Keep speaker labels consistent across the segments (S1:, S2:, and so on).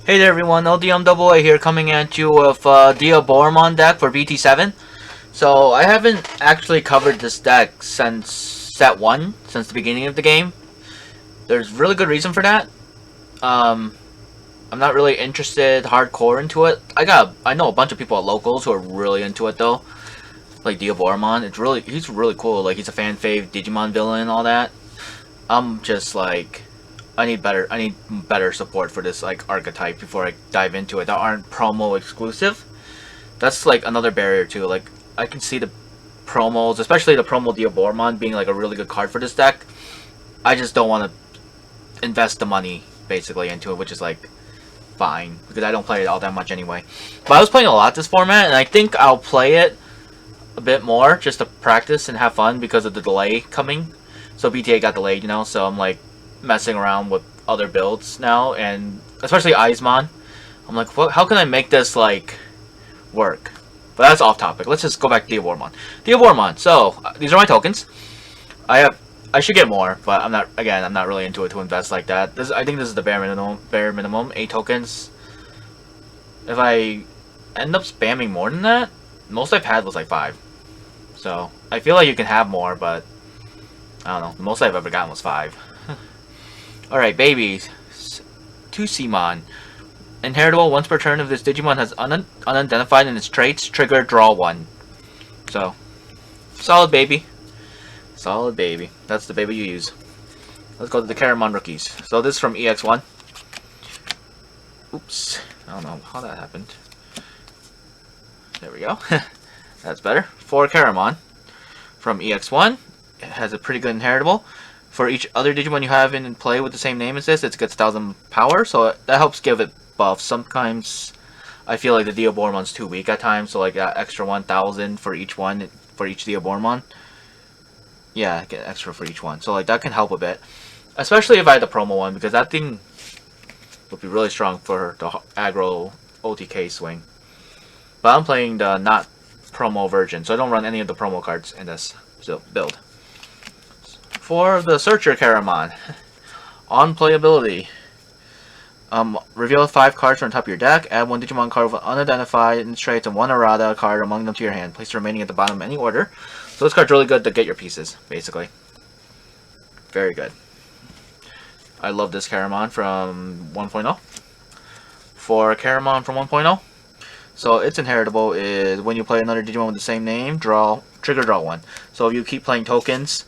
S1: Hey there everyone, LDMAA here coming at you with Diaboromon deck for BT7. So I haven't actually covered this deck since set 1, since the beginning of the game. There's really good reason for that. Um, I'm not really interested hardcore into it. I know a bunch of people at locals who are really into it though. Like Diaboromon, he's really cool. Like he's a fan fave Digimon villain and all that. I'm just like I need better support for this like archetype before I dive into it that aren't promo exclusive. That's like another barrier too. Like I can see the promos, especially the promo Diaboromon being like a really good card for this deck. I just don't want to invest the money basically into it, which is like fine because I don't play it all that much anyway. But I was playing a lot this format, and I think I'll play it a bit more just to practice and have fun because of the delay coming. So BTA got delayed, so I'm like messing around with other builds now, and especially Eismon. I'm like, how can I make this like work? But that's off topic. Let's just go back to Diaboromon. Diaboromon. So these are my tokens. I should get more, but I'm not really into it to invest like that. I think this is the bare minimum. 8 tokens. If I end up spamming more than that, most I've had was like 5. So I feel like you can have more, but I don't know. The most I've ever gotten was 5. Alright, babies. 2 Simon. Inheritable once per turn if this Digimon has unidentified in its traits, trigger, draw 1. So, solid baby. Solid baby. That's the baby you use. Let's go to the Caramon rookies. So this is from EX1. Oops. I don't know how that happened. There we go. That's better. 4 Caramon from EX1. It has a pretty good inheritable. For each other Digimon you have in play with the same name as this, it gets 1000 power, so that helps give it buffs. Sometimes I feel like the Diaboromon's too weak at times, so like that extra 1000 for each one, for each Diaboromon. Yeah, get extra for each one. So like that can help a bit. Especially if I had the promo one, because that thing would be really strong for the aggro OTK swing. But I'm playing the not promo version, so I don't run any of the promo cards in this build. For the Searcher Caramon, on playability, reveal 5 cards from the top of your deck, add 1 Digimon card with unidentified in traits and 1 errata card among them to your hand. Place the remaining at the bottom of any order. So this card's really good to get your pieces, basically. Very good. I love this Caramon from 1.0. For Caramon from 1.0, so its inheritable is when you play another Digimon with the same name, trigger draw 1. So if you keep playing tokens,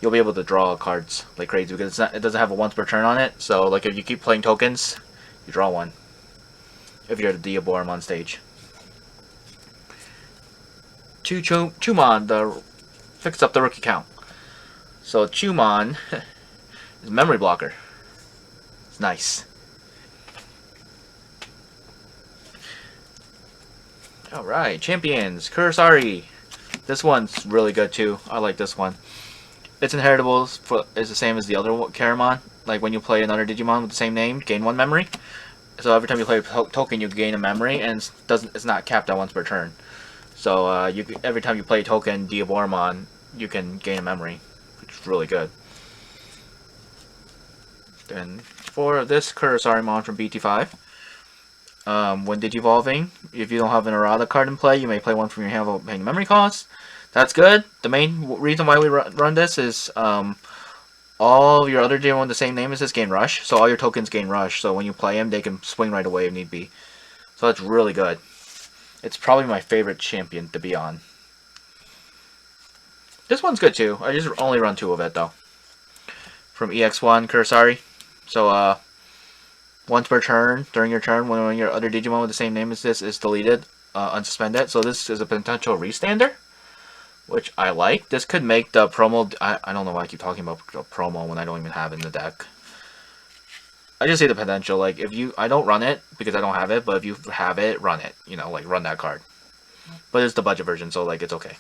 S1: you'll be able to draw cards like crazy because it doesn't have a once per turn on it. So like if you keep playing tokens, you draw 1. If you're the Diaboromon stage. Chumon, fix up the rookie count. So Chumon is memory blocker. It's nice. Alright, champions, Kurosari. This one's really good too. I like this one. Its inheritable is the same as the other Caramon. Like when you play another Digimon with the same name, gain 1 memory. So every time you play a token, you gain a memory, and it's not capped at once per turn. So every time you play a token Diaboromon, you can gain a memory, which is really good. Then for this Kurosarimon from BT5, when digivolving, if you don't have an errata card in play, you may play 1 from your hand without paying memory costs. That's good. The main reason why we run this is all your other Digimon with the same name as this gain Rush. So all your tokens gain Rush. So when you play them, they can swing right away if need be. So that's really good. It's probably my favorite champion to be on. This one's good too. I just only run 2 of it though. From EX1 Kurosari. So once per turn, during your turn, when your other Digimon with the same name as this is deleted, unsuspend it. So this is a potential restander, which I like. This could make the promo... I don't know why I keep talking about the promo when I don't even have it in the deck. I just see the potential. Like, I don't run it because I don't have it, but if you have it, run it. Like, run that card. But it's the budget version, so, like, it's okay.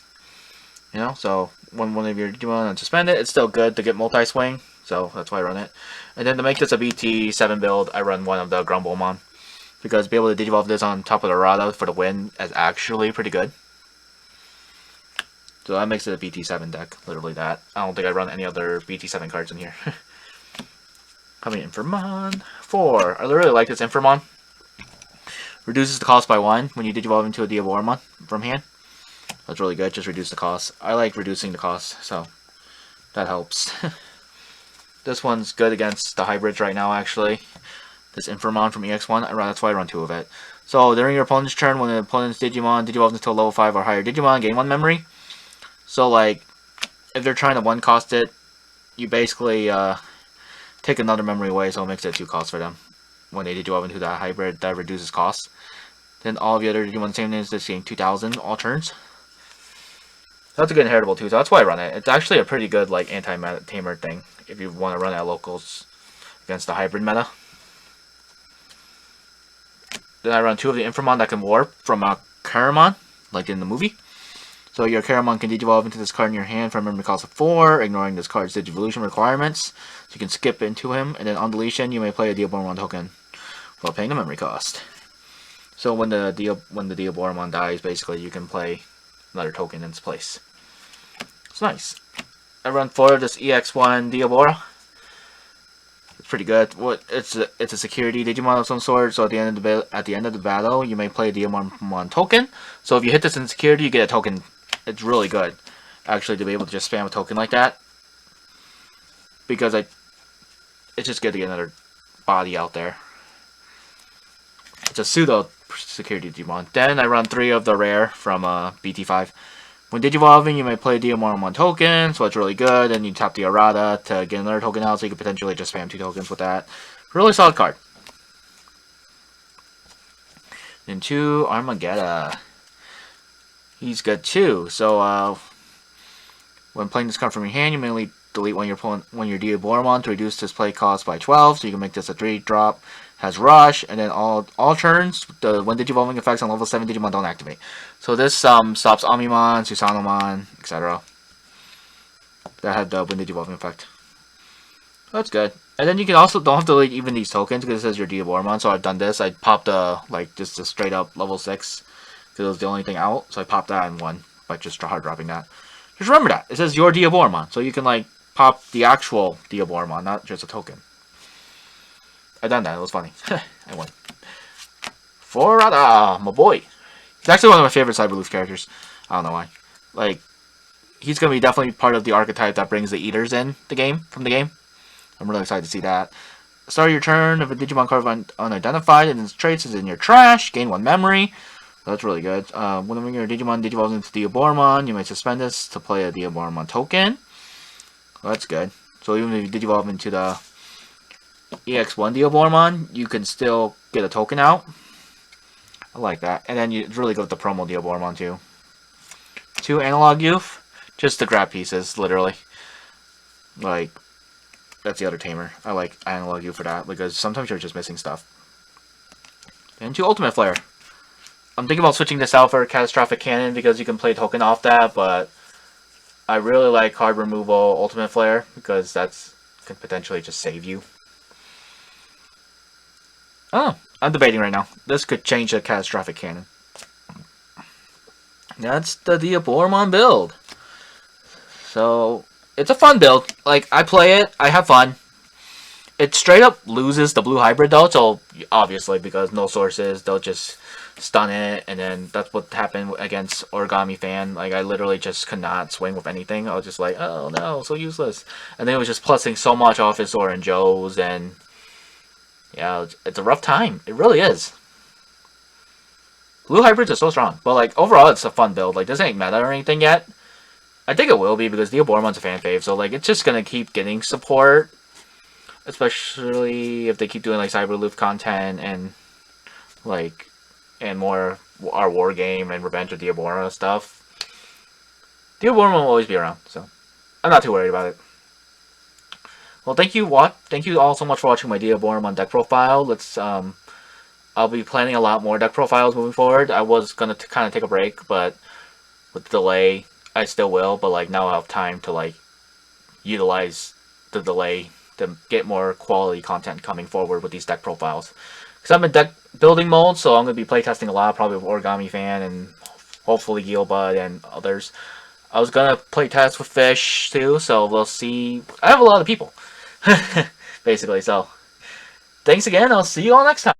S1: So, when one of your Digimon unsuspend it, it's still good to get multi-swing. So, that's why I run it. And then to make this a BT7 build, I run 1 of the Grumblemon. Because be able to digivolve this on top of the Rada for the win is actually pretty good. So that makes it a BT7 deck, literally that. I don't think I run any other BT7 cards in here. Coming Infamon 4. I really like this Infamon. Reduces the cost by 1 when you Digivolve into a Diaboromon from hand. That's really good, just reduce the cost. I like reducing the cost, so that helps. This one's good against the hybrids right now, actually. This Infamon from EX1, that's why I run 2 of it. So, during your opponent's turn, when the opponent's Digimon Digivolves into a level 5 or higher Digimon, gain 1 memory. So, like, if they're trying to 1-cost it, you basically take another memory away, so it makes it 2 costs for them. When they Digivolve into that hybrid, that reduces costs. Then all of the other Digimon same names just gain 2,000 all turns. That's a good inheritable too, so that's why I run it. It's actually a pretty good like anti-tamer thing if you want to run it at locals against the hybrid meta. Then I run 2 of the Infamon that can warp from a Caramon, like in the movie. So your Caramon can Digivolve into this card in your hand for a memory cost of 4, ignoring this card's Digivolution requirements. So you can skip into him, and then on deletion you may play a Diaboromon token while paying the memory cost. So when the Diaboromon dies, basically you can play another token in its place. It's nice. I run 4 of this EX1 Diabora. It's pretty good. It's a security Digimon of some sort. So at the end of the battle, you may play a Diaboromon token. So if you hit this in security, you get a token. It's really good, actually, to be able to just spam a token like that. Because it's just good to get another body out there. It's a pseudo security Digimon. Then I run 3 of the rare from BT5. When Digivolving, you may play Diaboromon token, so it's really good. And you tap the Errata to get another token out, so you can potentially just spam 2 tokens with that. Really solid card. Then 2 Armageddon. He's good too. So when playing this card from your hand, you may delete when your Diaboromon to reduce display cost by 12. So you can make this a 3-drop. Has Rush, and then all turns, when Digivolving effects on level 7 Digimon don't activate. So this stops Omnimon, Susanomon, etc. that had the when Digivolving effect. That's good. And then you can also don't have to delete even these tokens because it says your Diaboromon. So I've done this. I popped just a straight up level 6 because it was the only thing out. So I popped that in 1 by just hard dropping that. Just remember that it says your Diaboromon, so you can like pop the actual Diaboromon, not just a token. I done that. It was funny. I won. Forada, my boy. He's actually one of my favorite Cyberloof characters. I don't know why. Like, he's gonna be definitely part of the archetype that brings the Eaters in the game from the game. I'm really excited to see that. Start your turn if a Digimon card unidentified and its traits is in your trash. Gain 1 memory. That's really good. When your Digimon Digivolves into Diaboromon, you may suspend this to play a Diaboromon token. Well, that's good. So even if you Digivolve into the EX1 Diaboromon, you can still get a token out. I like that. And then it's really good with the promo Diaboromon too. 2 Analog Youth, just to grab pieces, literally. Like, that's the other tamer. I like Analog Youth for that, because sometimes you're just missing stuff. And 2 Ultimate Flare. I'm thinking about switching this out for Catastrophic Cannon, because you can play token off that, but I really like card removal Ultimate Flare, because that's can potentially just save you. Oh, I'm debating right now. This could change the Catastrophic Cannon. That's the Diaboromon build. So, it's a fun build. Like, I play it, I have fun. It straight up loses the blue hybrid though, so obviously because no sources, they'll just stun it, and then that's what happened against Origami Fan. Like, I literally just could not swing with anything. I was just like, oh no, so useless. And then it was just plussing so much off his Orangeos, and yeah, it's a rough time. It really is. Blue hybrids are so strong. But, like, overall, it's a fun build. Like, this ain't meta or anything yet. I think it will be because Diaboromon's a fan fave. So, like, it's just going to keep getting support. Especially if they keep doing, like, Cyberloof content and, like, and more our war game and Revenge of Diaboromon stuff. Diaboromon will always be around. So, I'm not too worried about it. Well, thank you all so much for watching my Diaboromon deck profile. I'll be planning a lot more deck profiles moving forward. I was gonna kind of take a break, but with the delay, I still will. But like now, I have time to like utilize the delay to get more quality content coming forward with these deck profiles. Because I'm in deck building mode, so I'm gonna be playtesting a lot, probably with Origami Fan and hopefully Gilbud and others. I was gonna playtest with Fish too, so we'll see. I have a lot of people. Basically, so thanks again. I'll see you all next time.